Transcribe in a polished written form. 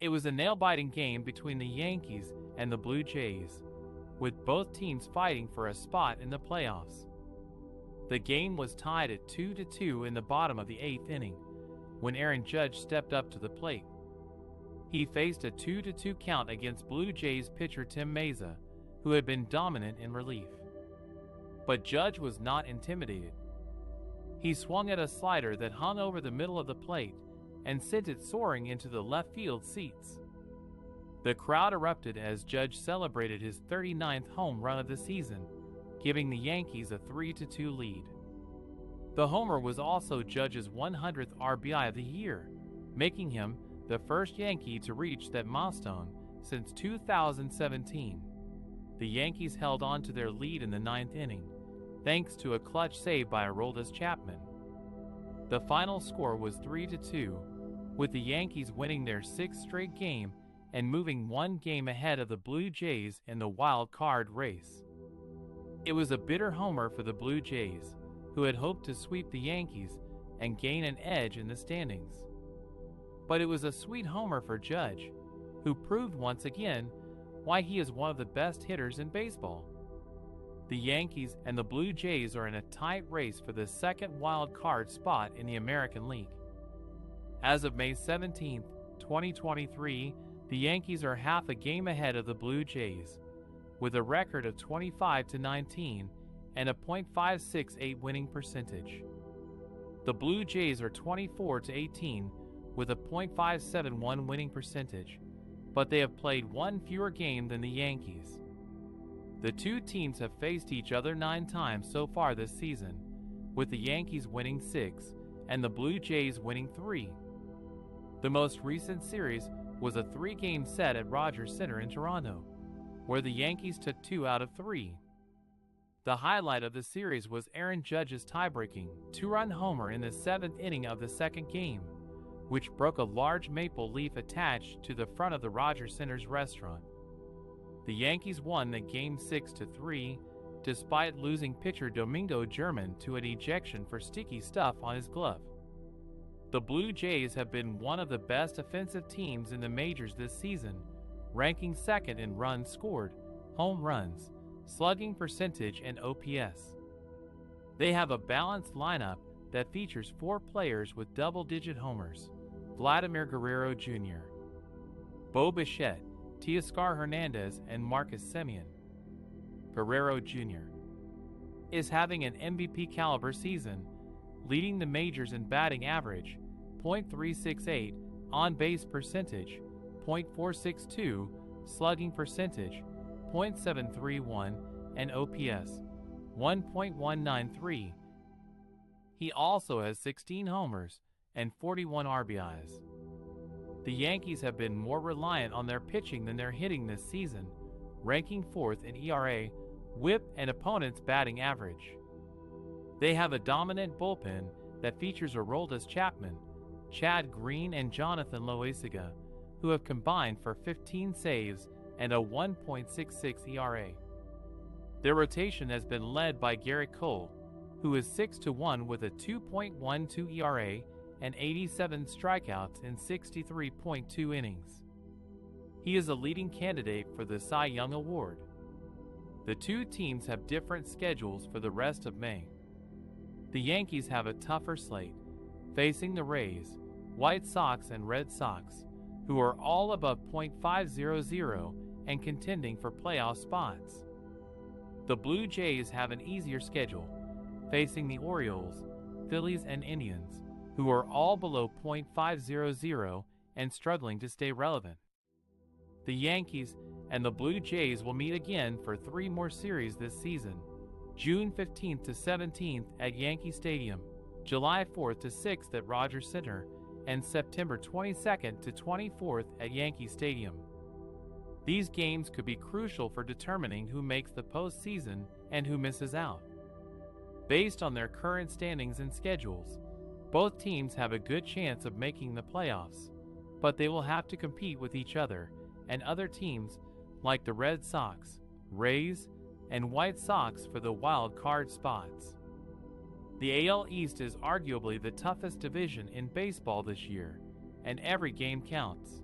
It was a nail-biting game between the Yankees and the Blue Jays, with both teams fighting for a spot in the playoffs. The game was tied at 2-2 in the bottom of the 8th inning, when Aaron Judge stepped up to the plate. He faced a 2-2 count against Blue Jays pitcher Tim Meza, who had been dominant in relief. But Judge was not intimidated. He swung at a slider that hung over the middle of the plate and sent it soaring into the left field seats. The crowd erupted as Judge celebrated his 39th home run of the season, giving the Yankees a 3-2 lead. The homer was also Judge's 100th RBI of the year, making him the first Yankee to reach that milestone since 2017. The Yankees held on to their lead in the 9th inning, thanks to a clutch save by Aroldis Chapman. The final score was 3-2, with the Yankees winning their 6th straight game and moving one game ahead of the Blue Jays in the wild card race. It was a bitter homer for the Blue Jays, who had hoped to sweep the Yankees and gain an edge in the standings. But it was a sweet homer for Judge, who proved once again why he is one of the best hitters in baseball. The Yankees and the Blue Jays are in a tight race for the second wild card spot in the American League. As of May 17, 2023, the Yankees are half a game ahead of the Blue Jays, with a record of 25-19 and a .568 winning percentage. The Blue Jays are 24-18 with a .571 winning percentage, but they have played one fewer game than the Yankees. The two teams have faced each other 9 times so far this season, with the Yankees winning 6 and the Blue Jays winning 3. The most recent series was a 3-game set at Rogers Center in Toronto, where the Yankees took 2 out of 3. The highlight of the series was Aaron Judge's tie-breaking 2-run homer in the 7th inning of the second game, which broke a large maple leaf attached to the front of the Rogers Center's restaurant. The Yankees won the game 6-3, despite losing pitcher Domingo German to an ejection for sticky stuff on his glove. The Blue Jays have been one of the best offensive teams in the majors this season, ranking second in runs scored, home runs, slugging percentage, and OPS. They have a balanced lineup that features 4 players with double-digit homers: Vladimir Guerrero Jr., Bo Bichette, Teoscar Hernandez, and Marcus Semien. Guerrero Jr. is having an MVP-caliber season, leading the majors in batting average, .368, on-base percentage, .462, slugging percentage, .731, and OPS, 1.193. He also has 16 homers and 41 RBIs. The Yankees have been more reliant on their pitching than their hitting this season, ranking 4th in ERA, WHIP, and opponents' batting average. They have a dominant bullpen that features Aroldis Chapman, Chad Green, and Jonathan Loaisiga, who have combined for 15 saves and a 1.66 ERA. Their rotation has been led by Garrett Cole, who is 6-1 with a 2.12 ERA and 87 strikeouts in 63.2 innings. He is a leading candidate for the Cy Young Award. The two teams have different schedules for the rest of May. The Yankees have a tougher slate, facing the Rays, White Sox, and Red Sox, who are all above .500 and contending for playoff spots. The Blue Jays have an easier schedule, facing the Orioles, Phillies, and Indians, who are all below .500 and struggling to stay relevant. The Yankees and the Blue Jays will meet again for 3 more series this season: June 15th to 17th at Yankee Stadium, July 4th to 6th at Rogers Center, and September 22nd to 24th at Yankee Stadium. These games could be crucial for determining who makes the postseason and who misses out. Based on their current standings and schedules, both teams have a good chance of making the playoffs, but they will have to compete with each other and other teams like the Red Sox, Rays, and White Sox for the wild card spots. The AL East is arguably the toughest division in baseball this year, and every game counts.